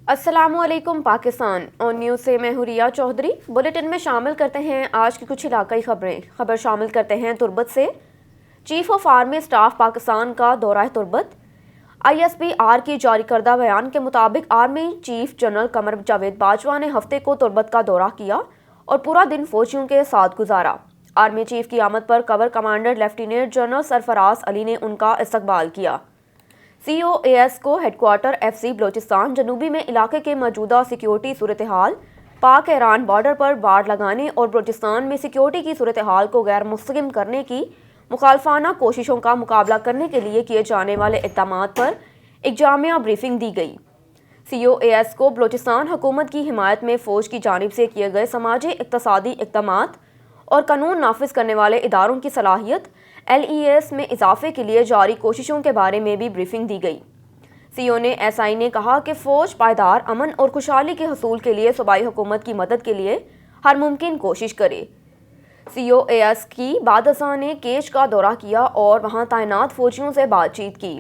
السلام علیکم پاکستان اور نیوز سے میں ہوں ریا چودھری۔ بلیٹن میں شامل کرتے ہیں آج کی کچھ علاقائی خبریں۔ خبر شامل کرتے ہیں تربت سے۔ Chief of army staff Pakistan کا دورہ تربت۔ ISPR کی جاری کردہ بیان کے مطابق army chief general Qamar Javed Bajwa نے ہفتے کو تربت کا دورہ کیا اور پورا دن فوجیوں کے ساتھ گزارا۔ آرمی چیف کی آمد پر کور کمانڈر لیفٹیننٹ جنرل سرفراز علی نے ان کا استقبال کیا۔ COAS کو ہیڈ کوارٹر FC بلوچستان جنوبی میں علاقے کے موجودہ سیکیورٹی صورتحال، پاک ایران بارڈر پر باڑ لگانے اور بلوچستان میں سیکیورٹی کی صورتحال کو غیر مستحکم کرنے کی مخالفانہ کوششوں کا مقابلہ کرنے کے لیے کیے جانے والے اقدامات پر ایک جامع بریفنگ دی گئی۔ COAS کو بلوچستان حکومت کی حمایت میں فوج کی جانب سے کیے گئے سماجی اقتصادی اقدامات اور قانون نافذ کرنے والے اداروں کی صلاحیت LES میں اضافے کے لیے جاری کوششوں کے بارے میں بھی بریفنگ دی گئی۔ CO نے SI نے کہا کہ فوج پائیدار امن اور خوشحالی کے حصول کے لیے صوبائی حکومت کی مدد کے لیے ہر ممکن کوشش کرے۔ COAS کی بعد ازاں نے کیچ کا دورہ کیا اور وہاں تعینات فوجیوں سے بات چیت کی۔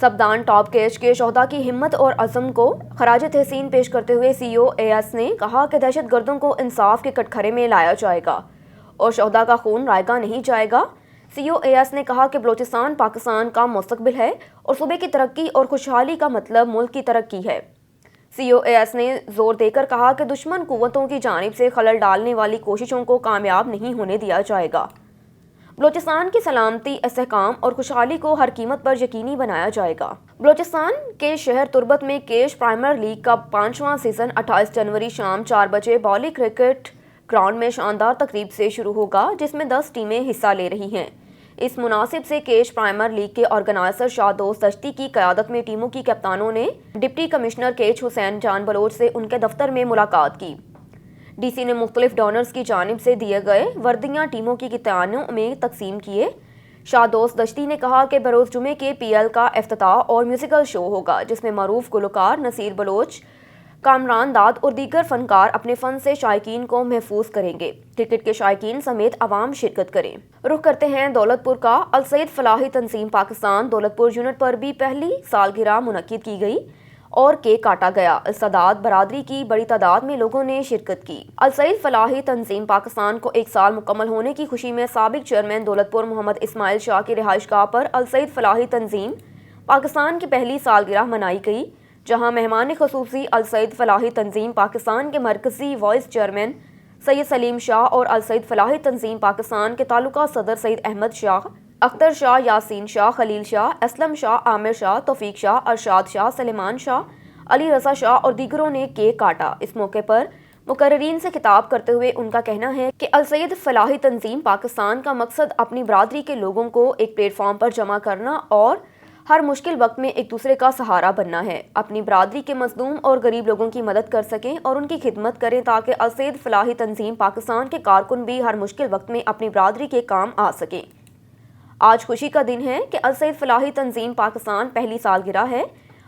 سبدان ٹاپ کیچ کے شہدا کی ہمت اور عزم کو خراج تحسین پیش کرتے ہوئے COAS نے کہا کہ دہشت گردوں کو انصاف کے کٹگرے میں لایا جائے گا اور شہدا کا خون رائگاں نہیں جائے گا۔ COAS نے کہا کہ بلوچستان پاکستان کا مستقبل ہے اور صوبے کی ترقی اور خوشحالی کا مطلب ملک کی ترقی ہے۔ COAS نے زور دے کر کہا کہ دشمن قوتوں کی جانب سے خلل ڈالنے والی کوششوں کو کامیاب نہیں ہونے دیا جائے گا۔ بلوچستان کی سلامتی، استحکام اور خوشحالی کو ہر قیمت پر یقینی بنایا جائے گا۔ بلوچستان کے شہر تربت میں کیش پریمیئر لیگ کا 5واں سیزن 28 جنوری شام 4 بجے بالی کرکٹ گراؤنڈ میں شاندار تقریب سے شروع ہوگا، جس میں 10 ٹیمیں حصہ لے رہی ہیں۔ اس مناسب سے کیش پریمیئر لیگ کے آرگنائزر شادوست دشتی کی قیادت میں ٹیموں کی کپتانوں نے ڈپٹی کمشنر کیچ حسین جان بلوچ سے ان کے دفتر میں ملاقات کی۔ DC نے مختلف ڈونرز کی جانب سے دیے گئے وردیاں ٹیموں کی کپتانوں میں تقسیم کیے۔ شادوست دشتی نے کہا کہ بروز جمعے کے PL کا افتتاح اور میوزیکل شو ہوگا، جس میں معروف گلوکار نصیر بلوچ، کامران داد اور دیگر فنکار اپنے فن سے شائقین کو محفوظ کریں گے۔ کرکٹ کے شائقین سمیت عوام شرکت کریں۔ رخ کرتے ہیں دولت پور کا۔ السید فلاحی تنظیم پاکستان دولت پور یونٹ پر بھی پہلی سالگرہ منعقد کی گئی اور کیک کاٹا گیا۔ السادات برادری کی بڑی تعداد میں لوگوں نے شرکت کی۔ السید فلاحی تنظیم پاکستان کو 1 سال مکمل ہونے کی خوشی میں سابق چیئرمین دولت پور محمد اسماعیل شاہ کی رہائش گاہ پر السید فلاحی تنظیم پاکستان کی پہلی سالگرہ منائی گئی، جہاں مہمان خصوصی السید فلاحی تنظیم پاکستان کے مرکزی وائس چیئرمین سید سلیم شاہ اور السید فلاحی تنظیم پاکستان کے تعلقہ صدر سید احمد شاہ، اختر شاہ، یاسین شاہ، خلیل شاہ، اسلم شاہ، عامر شاہ، توفیق شاہ، ارشاد شاہ، سلیمان شاہ، علی رضا شاہ اور دیگروں نے کیک کاٹا۔ اس موقع پر مقررین سے خطاب کرتے ہوئے ان کا کہنا ہے کہ السید فلاحی تنظیم پاکستان کا مقصد اپنی برادری کے لوگوں کو ایک پلیٹ فارم پر جمع کرنا اور ہر مشکل وقت میں ایک دوسرے کا سہارا بننا ہے، اپنی برادری کے مظلوم اور غریب لوگوں کی مدد کر سکیں اور ان کی خدمت کریں تاکہ السید فلاحی تنظیم پاکستان کے کارکن بھی ہر مشکل وقت میں اپنی برادری کے کام آ سکیں۔ آج خوشی کا دن ہے کہ السید فلاحی تنظیم پاکستان پہلی سالگرہ ہے۔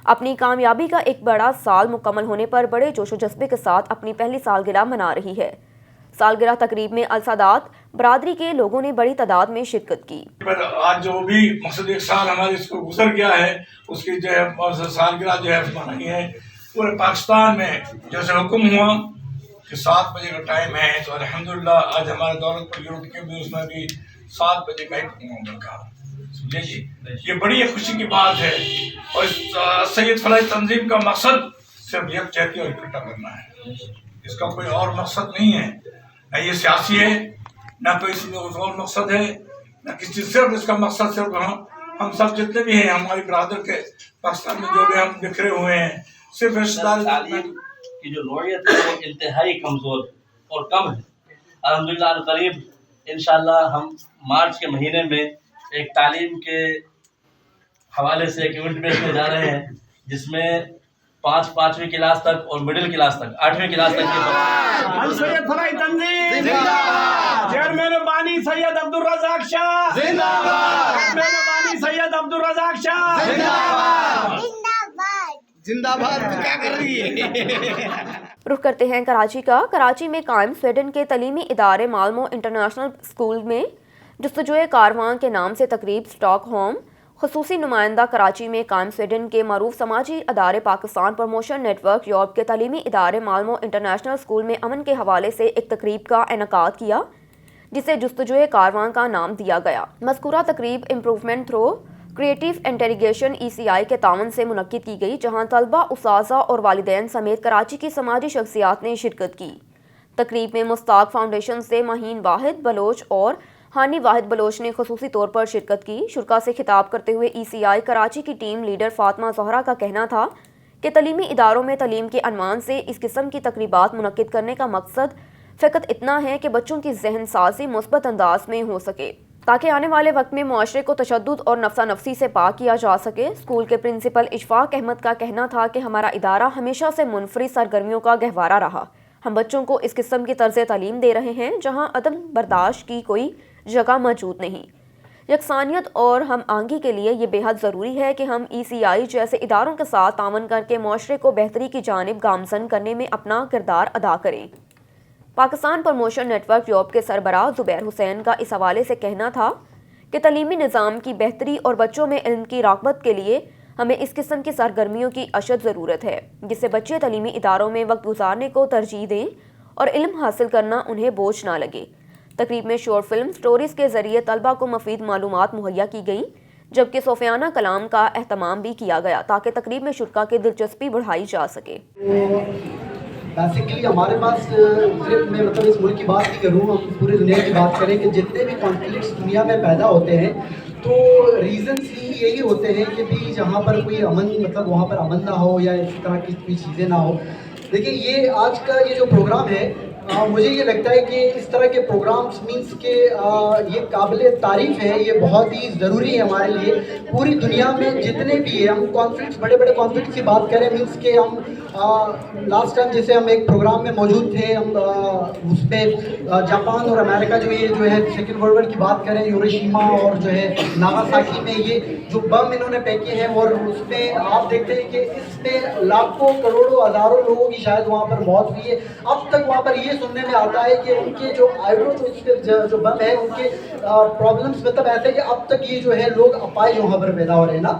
اپنی کامیابی کا ایک بڑا سال مکمل ہونے پر بڑے جوش و جذبے کے ساتھ اپنی پہلی سالگرہ منا رہی ہے۔ سالگرہ تقریب میں السادات برادری کے لوگوں نے بڑی تعداد میں شرکت کی۔ آج جو بھی مقصد 1 سال ہمارے اس کو گزر گیا ہے، اس کی جو ہے سالگرہ جو ہے منائی ہے پورے پاکستان میں۔ جیسے حکم ہوا کہ 7 بجے کا ٹائم ہے، تو الحمدللہ آج ہمارے دولت پور یونٹ کے بھی اس میں بھی 7 بجے کا ہی کا جی یہ بڑی خوشی کی بات ہے۔ اور سید فلاحی تنظیم کا مقصد صرف یکجہتی اور اکٹھا کرنا ہے، اس کا کوئی اور مقصد نہیں ہے، نہ یہ سیاسی ہے، نہ کوئی اس میں اور مقصد ہے، نہ کسی، صرف اس کا مقصد صرف ہم سب جتنے بھی ہیں ہماری برادر کے پاکستان میں جو بھی ہم بکھرے ہوئے ہیں، صرف رشتہ داری تعلیم کی جو نوعیت ہے وہ انتہائی کمزور اور کم ہے۔ الحمدللہ القریب انشاءاللہ ہم مارچ کے مہینے میں ایک تعلیم کے حوالے سے ایک ایونٹ بھیجنے جا رہے ہیں، جس میں 5ویں کلاس تک اور مڈل کلاس تک 8ویں کلاس تک کی السید فلاحی تنظیم زندہ باد، چیئرمین بانی سید عبدالرزاق شاہ زندہ باد، چیئرمین بانی سید عبدالرزاق شاہ زندہ باد، زندہ باد کیا کر رہی ہے۔ رخ کرتے ہیں کراچی کا۔ کراچی میں قائم سویڈن کے تعلیمی ادارے مالمو انٹرنیشنل اسکول میں جستجوئے کارواں کے نام سے تقریب سٹاک ہوم خصوصی نمائندہ کراچی میں قائم سویڈن کے معروف سماجی ادارے Pakistan promotion network Europe کے تعلیمی ادارے مالمو انٹرنیشنل اسکول میں امن کے حوالے سے ایک تقریب کا انعقاد کیا جسے جستجوئے کارواں کا نام دیا گیا۔ مذکورہ تقریب امپروومنٹ تھرو کریٹیو انٹیلیگیشن ECI کے تعاون سے منعقد کی گئی، جہاں طلبہ، اساتذہ اور والدین سمیت کراچی کی سماجی شخصیات نے شرکت کی۔ تقریب میں مستاق فاؤنڈیشن سے مہین واحد بلوچ اور ہانی واحد بلوچ نے خصوصی طور پر شرکت کی۔ شرکاء سے خطاب کرتے ہوئے ECI کراچی کی ٹیم لیڈر فاطمہ زہرا کا کہنا تھا کہ تعلیمی اداروں میں تعلیم کے عنوان سے اس قسم کی تقریبات منعقد کرنے کا مقصد فقط اتنا ہے کہ بچوں کی ذہن سازی مثبت انداز میں ہو سکے تاکہ آنے والے وقت میں معاشرے کو تشدد اور نفسا نفسی سے پاک کیا جا سکے۔ اسکول کے پرنسپل اشفاق احمد کا کہنا تھا کہ ہمارا ادارہ ہمیشہ سے منفرد سرگرمیوں کا گہوارہ رہا۔ ہم بچوں کو اس قسم کی طرز تعلیم دے رہے ہیں جہاں عدم برداشت کی کوئی جگہ موجود نہیں۔ یکسانیت اور ہم آہنگی کے لیے یہ بے حد ضروری ہے کہ ہم ECI جیسے اداروں کے ساتھ تعاون کر کے معاشرے کو بہتری کی جانب گامزن کرنے میں اپنا کردار ادا کریں۔ Pakistan promotion network Europe کے سربراہ زبیر حسین کا اس حوالے سے کہنا تھا کہ تعلیمی نظام کی بہتری اور بچوں میں علم کی رغبت کے لیے ہمیں اس قسم کی سرگرمیوں کی اشد ضرورت ہے جس سے بچے تعلیمی اداروں میں وقت گزارنے کو ترجیح دیں اور علم حاصل کرنا انہیں بوجھ نہ لگے۔ تقریب میں شارٹ فلم سٹوریز کے ذریعے طلبہ کو مفید معلومات مہیا کی گئیں، جبکہ صوفیانہ کلام کا اہتمام بھی کیا گیا تاکہ تقریب میں شرکاء کی دلچسپی بڑھائی جا سکے۔ بیسیکلی ہمارے پاس صرف میں اس ملک کی بات نہیں کروں، ہم پوری دنیا کی بات کریں کہ جتنے بھی کانفلکٹس دنیا میں پیدا ہوتے ہیں تو ریزنس ہی یہی ہوتے ہیں کہ بھی جہاں پر کوئی امن وہاں پر امن نہ ہو یا اس طرح کی کوئی چیزیں نہ ہو۔ دیکھیں یہ آج کا یہ جو پروگرام ہے مجھے یہ لگتا ہے کہ اس طرح کے پروگرامز مینس کہ یہ قابل تعریف ہے، یہ بہت ہی ضروری ہے ہمارے لیے۔ پوری دنیا میں جتنے بھی ہیں ہم کانفلکٹس بڑے بڑے کانفلکٹس کی بات کریں مینس کہ ہم لاسٹ ٹائم جیسے ہم ایک پروگرام میں موجود تھے، ہم اس پہ جاپان اور امریکہ جو ہے سیکنڈ ورلڈ وار کی بات کریں، ہیروشیما اور جو ہے ناگاساکی میں یہ جو بم انہوں نے پھینکے ہیں اور اس میں آپ دیکھتے ہیں کہ اس میں لاکھوں کروڑوں ہزاروں لوگوں کی شاید وہاں پر موت ہوئی ہے۔ اب تک وہاں پر یہ سننے میں آتا ہے کہ ان کے جو جو بم ہے ان کے پرابلمس ایسے کہ اب تک یہ جو ہے لوگ اپائے جو وہاں پر پیدا ہو رہے ہیں نا،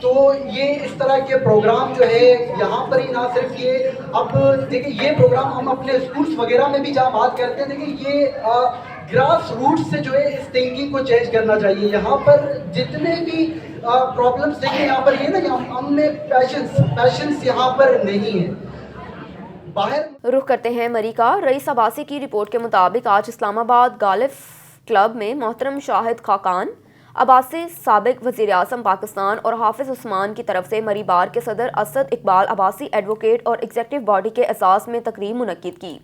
تو یہ اس طرح کے پروگرام جو ہے یہاں پر ہی نہ صرف یہ اب دیکھیں یہ پروگرام ہم اپنے اسکولس وغیرہ میں بھی جہاں بات کرتے ہیں، دیکھیں یہ گراس روٹ سے جو ہے اس تھنکنگ کو چینج کرنا چاہیے۔ یہاں پر جتنے بھی پرابلمس دیکھیں یہاں پر یہ نا ہم میں پیشنس یہاں پر نہیں ہے۔ رخ کرتے ہیں مری کا۔ رئیس عباسی کی رپورٹ کے مطابق آج اسلام آباد گالف کلب میں محترم شاہد خاقان عباسی سابق وزیر اعظم پاکستان اور حافظ عثمان کی طرف سے مری بار کے صدر اسد اقبال عباسی ایڈوکیٹ اور ایگزیکٹو باڈی کے اعزاز میں تقریب منعقد کی،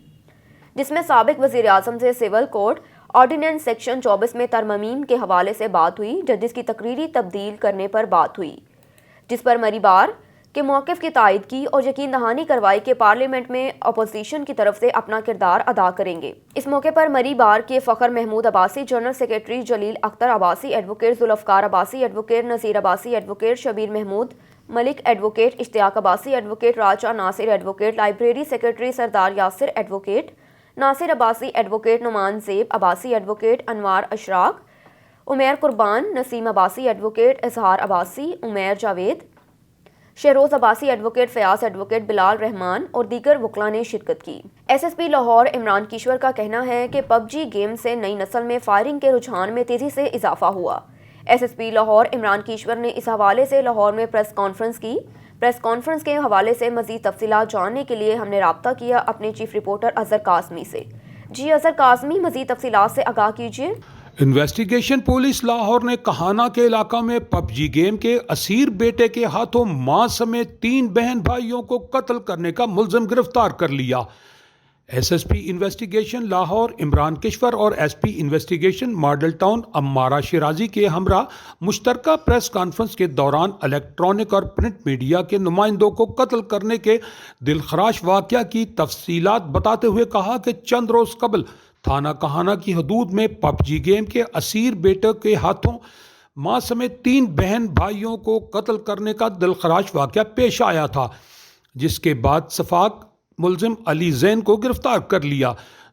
جس میں سابق وزیر اعظم سے سول کوڈ آرڈیننس سیکشن 24 میں ترمیم کے حوالے سے بات ہوئی، ججز کی تقرری تبدیل کرنے پر بات ہوئی، جس پر مری بار کے موقف کی تائید کی اور یقین دہانی کروائی کہ پارلیمنٹ میں اپوزیشن کی طرف سے اپنا کردار ادا کریں گے۔ اس موقع پر مری بار کے Fakhar Mahmood Abbasi, general secretary Jalil Akhtar Abbasi advocate, Zulfiqar Abbasi advocate, Nazir Abbasi advocate, Shabbir Mahmood Malik advocate, Ishtiaq Abbasi advocate, Raja Nasir advocate, library secretary Sardar Yasir advocate, Nasir Abbasi advocate, Nauman Zeb Abbasi advocate, انوار اشراق، عمیر قربان، نسیم Abbasi advocate, Izhar Abbasi, Umair Javed, Shahroz Abbasi advocate, Fayyaz advocate, Bilal رحمان اور دیگر وکلاء نے شرکت کی۔ SSP لاہور عمران کیشور کا کہنا ہے کہ PUBG گیم سے نئی نسل میں فائرنگ کے رجحان میں تیزی سے اضافہ ہوا۔ SSP لاہور عمران کیشور نے اس حوالے سے لاہور میں پریس کانفرنس کی۔ پریس کانفرنس کے حوالے سے مزید تفصیلات جاننے کے لیے ہم نے رابطہ کیا اپنے چیف رپورٹر اظہر قاسمی سے۔ جی اظہر قاسمی، مزید تفصیلات سے آگاہ کیجیے۔ انویسٹیگیشن پولیس لاہور نے کہانہ کے علاقہ میں PUBG گیم کے اسیر بیٹے کے ہاتھوں ماں سمیت 3 بہن بھائیوں کو قتل کرنے کا ملزم گرفتار کر لیا۔ SSP انویسٹیگیشن لاہور عمران کشور اور SP investigation Model Town Amara Shirazi کے ہمراہ مشترکہ پریس کانفرنس کے دوران الیکٹرانک اور پرنٹ میڈیا کے نمائندوں کو قتل کرنے کے دلخراش واقعہ کی تفصیلات بتاتے ہوئے کہا کہ چند روز قبل تھانہ کہانہ کی حدود میں PUBG گیم کے اسیر بیٹے کے ہاتھوں ماں سمیت 3 بہن بھائیوں کو قتل کرنے کا دلخراش واقعہ پیش آیا تھا، جس کے بعد صفاق ملزم علی زین کو گرفتار کر لیا۔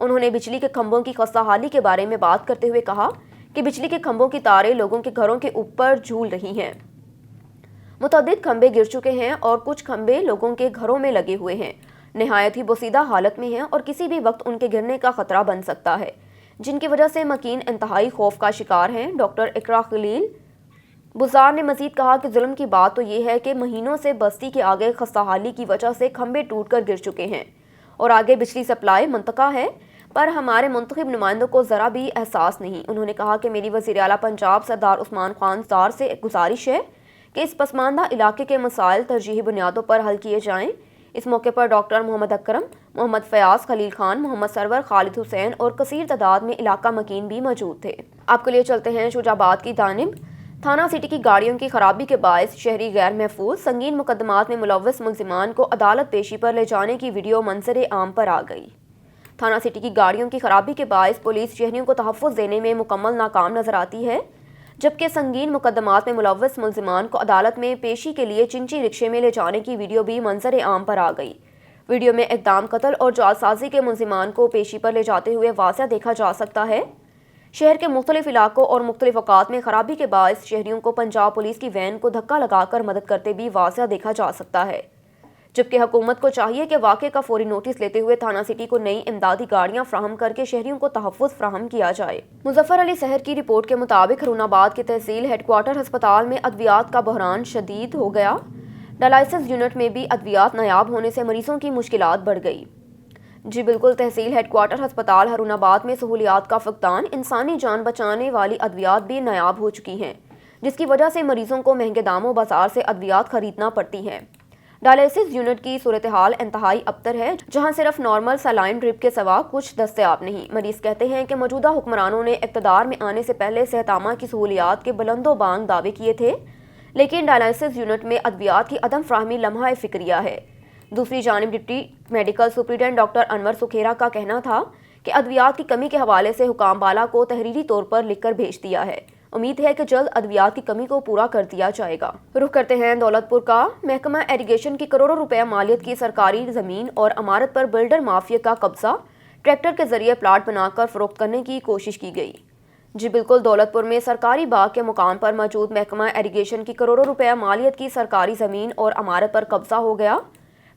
انہوں نے بجلی کے کھمبوں کی خستہ حالی کے بارے میں بات کرتے ہوئے کہا کہ بجلی کے کھمبوں کی تاریں لوگوں کے گھروں کے اوپر جھول رہی ہیں۔ متعدد کھمبے گر چکے ہیں اور کچھ کھمبے لوگوں کے گھروں میں لگے ہوئے ہیں، نہایت ہی بوسیدہ حالت میں ہیں اور کسی بھی وقت ان کے گرنے کا خطرہ بن سکتا ہے، جن کی وجہ سے مکین انتہائی خوف کا شکار ہیں۔ ڈاکٹر اقرا خلیل بزار نے مزید کہا کہ ظلم کی بات تو یہ ہے کہ مہینوں سے بستی کے آگے خستہ حالی کی وجہ سے کھمبے ٹوٹ کر گر چکے ہیں اور آگے بجلی سپلائی منطقہ ہے، پر ہمارے منتخب نمائندوں کو ذرا بھی احساس نہیں۔ انہوں نے کہا کہ میری وزیر اعلیٰ پنجاب سردار عثمان خان صدر سے گزارش ہے کہ اس پسماندہ علاقے کے مسائل ترجیحی بنیادوں پر حل کیے جائیں۔ اس موقع پر ڈاکٹر محمد اکرم، محمد فیاض، خلیل خان، محمد سرور، خالد حسین اور کثیر تعداد میں علاقہ مکین بھی موجود تھے۔ آپ کے لیے چلتے ہیں شجاع آباد کی جانب۔ تھانہ سٹی کی گاڑیوں کی خرابی کے باعث شہری غیر محفوظ، سنگین مقدمات میں ملوث ملزمان کو عدالت پیشی پر لے جانے کی ویڈیو منظر عام پر آ گئی۔ تھانہ سٹی کی گاڑیوں کی خرابی کے باعث پولیس شہریوں کو تحفظ دینے میں مکمل ناکام نظر آتی ہے، جبکہ سنگین مقدمات میں ملوث ملزمان کو عدالت میں پیشی کے لیے چنچی رکشے میں لے جانے کی ویڈیو بھی منظر عام پر آ گئی۔ ویڈیو میں اقدام قتل اور جعلسازی کے ملزمان کو پیشی پر لے جاتے ہوئے واضح دیکھا جا سکتا ہے۔ شہر کے مختلف علاقوں اور مختلف اوقات میں خرابی کے باعث شہریوں کو پنجاب پولیس کی وین کو دھکا لگا کر مدد کرتے بھی واضح دیکھا جا سکتا ہے، جبکہ حکومت کو چاہیے کہ واقعے کا فوری نوٹس لیتے ہوئے تھانہ سٹی کو نئی امدادی گاڑیاں فراہم کر کے شہریوں کو تحفظ فراہم کیا جائے۔ مظفر علی سحر کی رپورٹ کے مطابق ہرون آباد کے تحصیل ہیڈ کوارٹر ہسپتال میں ادویات کا بحران شدید ہو گیا۔ ڈائلائسس یونٹ میں بھی ادویات نایاب ہونے سے مریضوں کی مشکلات بڑھ گئی۔ جی بالکل، تحصیل ہیڈ کوارٹر ہسپتال ہرون آباد میں سہولیات کا فقدان، انسانی جان بچانے والی ادویات بھی نایاب ہو چکی ہیں، جس کی وجہ سے مریضوں کو مہنگے داموں بازار سے ادویات خریدنا پڑتی ہیں۔ ڈائلائسس یونٹ کی صورتحال انتہائی ابتر ہے، جہاں صرف نارمل سلائن ڈرپ کے سوا کچھ دستیاب نہیں۔ مریض کہتے ہیں کہ موجودہ حکمرانوں نے اقتدار میں آنے سے پہلے صحت عامہ کی سہولیات کے بلند و بانگ دعوے کیے تھے، لیکن ڈائلائسس یونٹ میں ادویات کی عدم فراہمی لمحہ فکریہ ہے۔ دوسری جانب ڈپٹی میڈیکل سپرنٹینڈنٹ ڈاکٹر انور سکھیرا کا کہنا تھا کہ ادویات کی کمی کے حوالے سے حکام بالا کو تحریری طور پر لکھ کر بھیج دیا ہے۔ امید ہے کہ جلد ادویات کی کمی کو پورا کر دیا جائے گا۔ رخ کرتے ہیں دولت پور کا۔ محکمہ ایریگیشن کی کروڑوں روپے مالیت کی سرکاری زمین اور عمارت پر بلڈر مافیا کا قبضہ، ٹریکٹر کے ذریعے پلاٹ بنا کر فروخت کرنے کی کوشش کی گئی۔ جی بالکل، دولت پور میں سرکاری باغ کے مقام پر موجود محکمہ ایریگیشن کی کروڑوں روپے مالیت کی سرکاری زمین اور عمارت پر قبضہ ہو گیا۔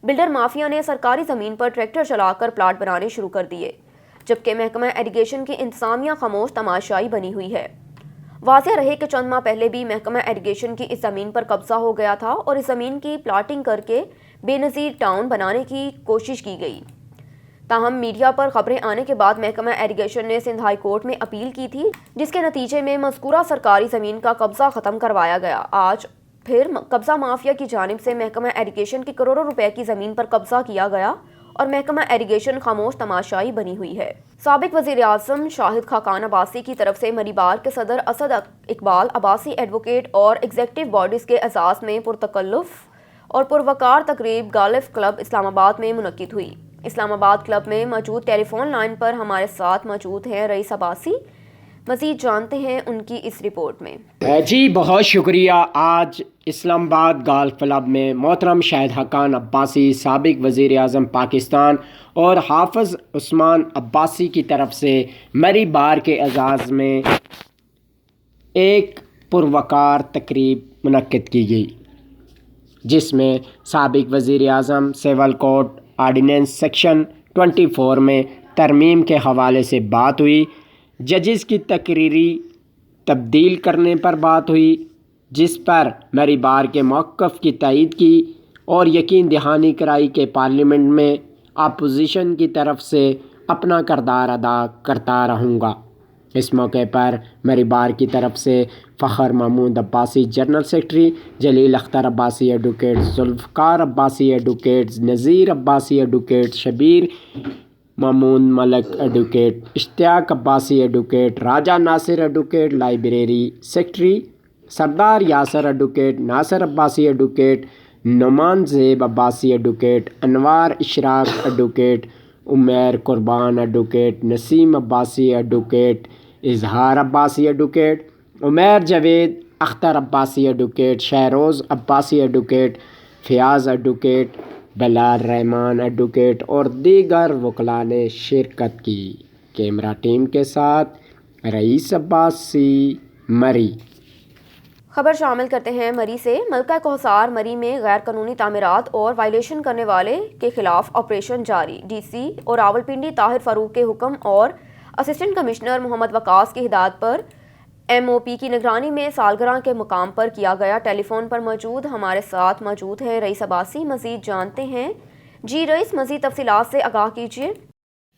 بلڈر مافیا نے سرکاری زمین پر ٹریکٹر چلا کر پلاٹ بنانے شروع کر دیے، جبکہ محکمہ ایریگیشن کی انتظامیہ خاموش تماشائی بنی ہوئی ہے۔ واضح رہے کہ چند ماہ پہلے بھی محکمہ ایریگیشن کی اس زمین پر قبضہ ہو گیا تھا اور اس زمین کی پلاٹنگ کر کے بے نظیر ٹاؤن بنانے کی کوشش کی گئی۔ تاہم میڈیا پر خبریں آنے کے بعد محکمہ ایریگیشن نے سندھ ہائی کورٹ میں اپیل کی تھی، جس کے نتیجے میں مذکورہ سرکاری زمین کا قبضہ ختم کروایا گیا۔ آج پھر قبضہ مافیا کی جانب سے محکمہ ایریگیشن کی کروڑوں روپے کی زمین پر قبضہ کیا گیا اور محکمہ ایریگیشن خاموش تماشائی بنی ہوئی ہے۔ سابق وزیر اعظم شاہد خاقان عباسی کی طرف سے مری بار کے صدر اسد اقبال عباسی ایڈوکیٹ اور ایگزیکٹو باڈیز کے اعزاز میں پرتکلف اور پروقار تقریب گالف کلب اسلام آباد میں منعقد ہوئی۔ اسلام آباد کلب میں موجود ٹیلی فون لائن پر ہمارے ساتھ موجود ہیں رئیس عباسی۔ مزید جانتے ہیں ان کی اس رپورٹ میں۔ جی بہت شکریہ۔ آج اسلام آباد گالف کلب میں محترم شاہد خاقان عباسی سابق وزیر اعظم پاکستان اور حافظ عثمان عباسی کی طرف سے مری بار کے اعزاز میں ایک پروقار تقریب منعقد کی گئی، جس میں سابق وزیر اعظم سول کوڈ آرڈیننس سیکشن 24 میں ترمیم کے حوالے سے بات ہوئی، ججز کی تقرری تبدیل کرنے پر بات ہوئی، جس پر مری بار کے موقف کی تائید کی اور یقین دہانی کرائی کہ پارلیمنٹ میں اپوزیشن کی طرف سے اپنا کردار ادا کرتا رہوں گا۔ اس موقع پر مری بار کی طرف سے Fakhar Mahmood Abbasi general secretary, Jalil Akhtar Abbasi advocate, Zulfiqar Abbasi advocate, Nazir Abbasi advocate, Shabbir Mamoon Malik advocate, Ishtiaq Abbasi advocate, Raja Nasir advocate, library secretary Sardar Yasir advocate, Nasir Abbasi advocate, Nauman Zeb Abbasi advocate, انوار اشراق ایڈوکیٹ، عمیر قربان ایڈوکیٹ، نسیم Abbasi advocate, Izhar Abbasi advocate, Umair Javed Akhtar Abbasi advocate, Shehroz Abbasi advocate, Fayyaz advocate, Bilal Rehman advocate اور دیگر وکلاء نے شرکت کی۔ کیمرہ ٹیم کے ساتھ رئیس عباسی، مری۔ خبر شامل کرتے ہیں مری سے۔ ملکہ کوہسار مری میں غیر قانونی تعمیرات اور وائلیشن کرنے والے کے خلاف آپریشن جاری۔ ڈی سی اور راولپنڈی طاہر فاروق کے حکم اور اسسٹنٹ کمشنر محمد وقاص کی ہدایت پر ایم او پی کی نگرانی میں سالگرہ کے مقام پر کیا گیا۔ ٹیلی فون پر ہمارے ساتھ موجود ہیں رئیس عباسی۔ مزید جانتے ہیں۔ جی رئیس، مزید تفصیلات سے آگاہ کیجیے۔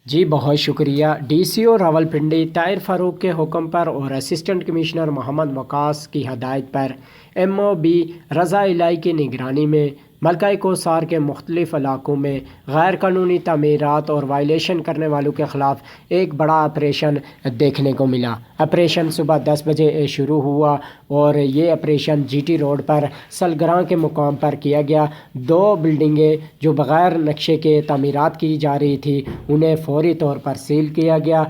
جی بہت شکریہ۔ ڈی سی او راولپنڈی طاہر فاروق کے حکم پر اور اسسٹنٹ کمشنر محمد وقاص کی ہدایت پر ایم او بی رضا الہی کی نگرانی میں ملکہ کوثر کے مختلف علاقوں میں غیر قانونی تعمیرات اور وائلیشن کرنے والوں کے خلاف ایک بڑا آپریشن دیکھنے کو ملا۔ آپریشن صبح 10 بجے شروع ہوا اور یہ آپریشن جی ٹی روڈ پر سلگراں کے مقام پر کیا گیا۔ 2 بلڈنگیں جو بغیر نقشے کے تعمیرات کی جا رہی تھی انہیں فوری طور پر سیل کیا گیا،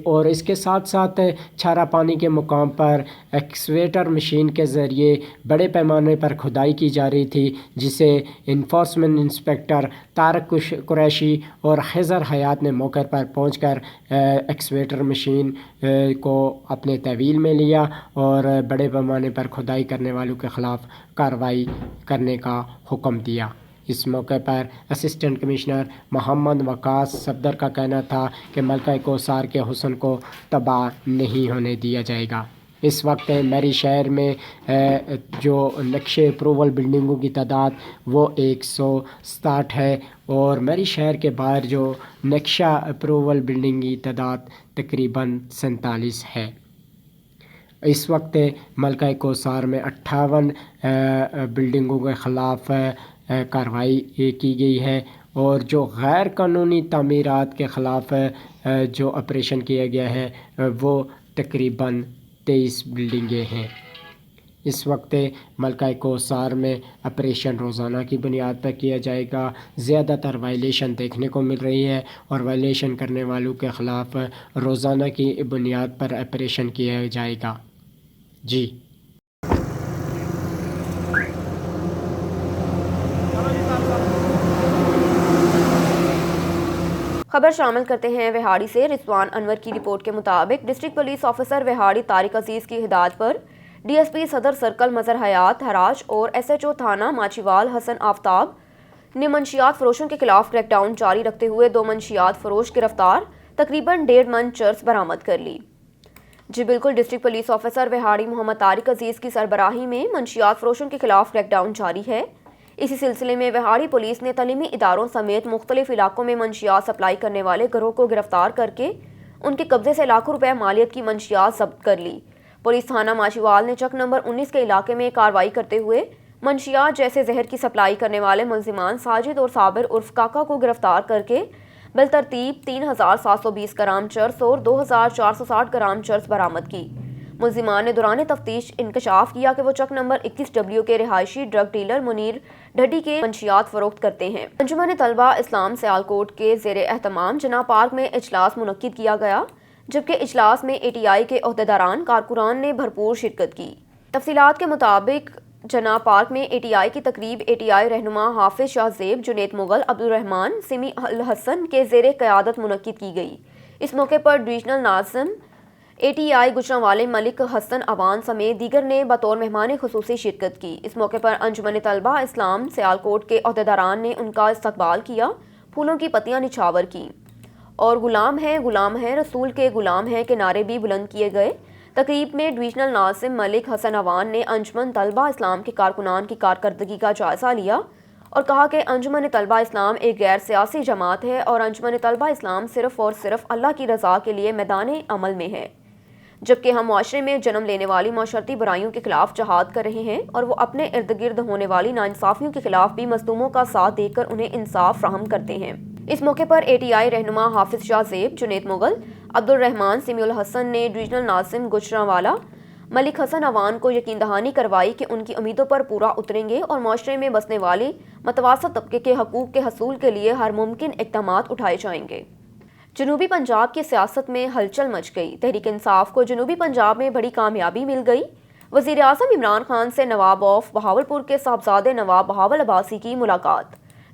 اور اس کے ساتھ ساتھ چھارا پانی کے مقام پر ایکسکیویٹر مشین کے ذریعے بڑے پیمانے پر کھدائی کی جا رہی تھی، جسے انفورسمنٹ انسپکٹر طارق قریشی اور خضر حیات نے موقع پر پہنچ کر ایکسکیویٹر مشین کو اپنے تحویل میں لیا اور بڑے پیمانے پر کھدائی کرنے والوں کے خلاف کارروائی کرنے کا حکم دیا۔ اس موقع پر اسسٹنٹ کمشنر محمد وقاص صفدر کا کہنا تھا کہ ملکہ کوثر کے حسن کو تباہ نہیں ہونے دیا جائے گا۔ اس وقت میری شہر میں جو نقشے اپروول بلڈنگوں کی تعداد وہ 167 ہے، اور میری شہر کے باہر جو نقشہ اپروول بلڈنگ کی تعداد تقریباً 47 ہے۔ اس وقت ملکہ کوثر میں 58 بلڈنگوں کے خلاف کارروائی کی گئی ہے، اور جو غیر قانونی تعمیرات کے خلاف جو آپریشن کیا گیا ہے وہ تقریباً 23 بلڈنگیں ہیں۔ اس وقت ملکہ کوثر میں آپریشن روزانہ کی بنیاد پر کیا جائے گا۔ زیادہ تر وائلیشن دیکھنے کو مل رہی ہے، اور وائلیشن کرنے والوں کے خلاف روزانہ کی بنیاد پر آپریشن کیا جائے گا۔ جی خبر شامل کرتے ہیں وہاڑی سے۔ رضوان انور کی رپورٹ کے مطابق district police officer Vehari Tariq Aziz کی ہدایت پر ڈی ایس پی صدر سرکل مظہر حیات ہراج اور ایس ایچ او تھانہ ماچیوال حسن آفتاب نے منشیات فروشوں کے خلاف کریک ڈاؤن جاری رکھتے ہوئے 2 منشیات فروش گرفتار، تقریباً 1.5 من چرس برآمد کر لی۔ جی بالکل، ڈسٹرکٹ پولیس آفیسر وہاڑی محمد طارق عزیز کی سربراہی میں منشیات فروشوں کے خلاف کریک ڈاؤن جاری ہے۔ اسی سلسلے میں وہاڑی پولیس نے تعلیمی اداروں سمیت مختلف علاقوں میں منشیات سپلائی کرنے والے گروہ کو گرفتار کر کے ان کے قبضے سے لاکھوں روپے مالیت کی منشیات ضبط کر لی۔ پولیس تھانہ ماچیوال نے چک نمبر 19 کے علاقے میں کارروائی کرتے ہوئے منشیات جیسے زہر کی سپلائی کرنے والے ملزمان ساجد اور صابر عرف کاکا کو گرفتار کر کے بالترتیب 3720 گرام چرس اور 2460 گرام چرس برآمد کی۔ ملزمان نے دوران تفتیش انکشاف کیا کہ وہ چک نمبر 21W کے رہائشی ڈرگ ڈیلر منیر ڈھڈی کے منشیات فروخت کرتے ہیں۔ انجمن طلبہ اسلام سیالکوٹ کے زیر اہتمام جناح پارک میں اجلاس منعقد کیا گیا، جبکہ اجلاس میں اے ٹی آئی کے عہدیداران کارکنان نے بھرپور شرکت کی۔ تفصیلات کے مطابق جناح پارک میں اے ٹی آئی کی تقریب اے ٹی آئی رہنما حافظ شاہ زیب، جنید مغل، عبدالرحمان، سمی الحسن کے زیر قیادت منعقد کی گئی۔ اس موقع پر divisional Nazim A T I گجرانوالے ملک حسن عوان سمیت دیگر نے بطور مہمان خصوصی شرکت کی۔ اس موقع پر انجمن طلبہ اسلام سیالکوٹ کے عہدیداران نے ان کا استقبال کیا، پھولوں کی پتیاں نچھاور کی اور غلام ہے رسول کے غلام ہیں کے نعرے بھی بلند کیے گئے۔ تقریب میں ڈویژنل ناظم ملک حسن عوان نے انجمن طلبہ اسلام کے کارکنان کی کارکردگی کا جائزہ لیا اور کہا کہ انجمن طلبہ اسلام ایک غیر سیاسی جماعت ہے اور انجمن طلبہ اسلام صرف اور صرف اللہ کی رضا کے لیے میدان عمل میں ہے، جبکہ ہم معاشرے میں جنم لینے والی معاشرتی برائیوں کے خلاف جہاد کر رہے ہیں اور وہ اپنے ارد گرد ہونے والی ناانصافیوں کے خلاف بھی مظلوموں کا ساتھ دے کر انہیں انصاف فراہم کرتے ہیں۔ اس موقع پر اے ٹی آئی رہنما حافظ شاہ زیب، جنید مغل، عبدالرحمان، سمیع الحسن نے ڈویژنل ناظم گجرانوالا ملک حسن عوان کو یقین دہانی کروائی کہ ان کی امیدوں پر پورا اتریں گے اور معاشرے میں بسنے والے متوسط طبقے کے حقوق کے حصول کے لیے ہر ممکن اقدامات اٹھائے جائیں گے۔ جنوبی پنجاب کی سیاست میں ہلچل مچ گئی۔ تحریک انصاف کو جنوبی پنجاب میں بڑی کامیابی مل گئی۔ وزیر اعظم عمران خان سے نواب آف بہاولپور کے صاحبزادے نواب بہاول عباسی کی ملاقات۔